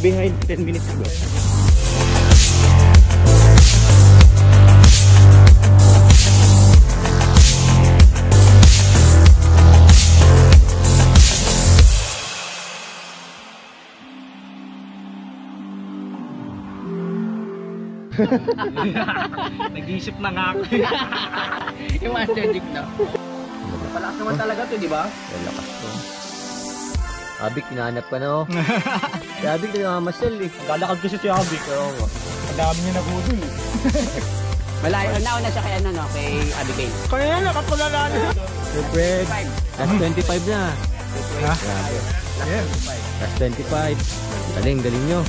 behind 10 minutes ago. Nag-iisip na nga ako. Yung Master Jeep na. Palakas naman talaga to, di ba? Lakas to. Abik, hinahanap ka na oh. Si Abik na namamasal eh. Lalakad kasi si Abik. Oo nga. Ang dami niya nagudol eh. Malayo, nauna siya kay ano no, kay Abigail. Kaya na, nakapalala na. Super. Last 25 na. Ha? Grabe. Yeah. Last 25. Galing, galing nyo.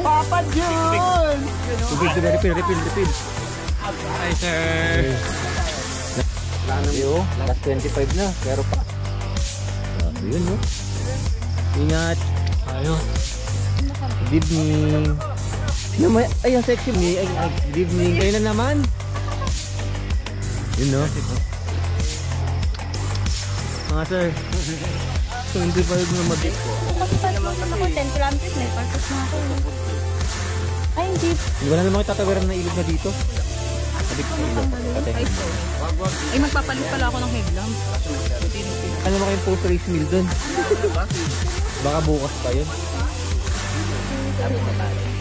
Papa Jun! Tubig, refill. Hi sir. Yo, last 25 na, pero pa. Yun no. Ingat. Ayun. Good evening. Ay, ang sexy ni. Good evening. Kayo na naman. Yun no. Mga sir. 25 na mag-dip ko. Kasi pasok ako 10 kilometers na. Partos na ako. Ay, hindi. Wala namang itatawiran na ilog na dito. Sabi ko sa ilog. Ay, magpapalit pala ako ng headlamp. Ano mo kayong post-race meal dun? Baka bukas pa yun. Sabi ko tayo.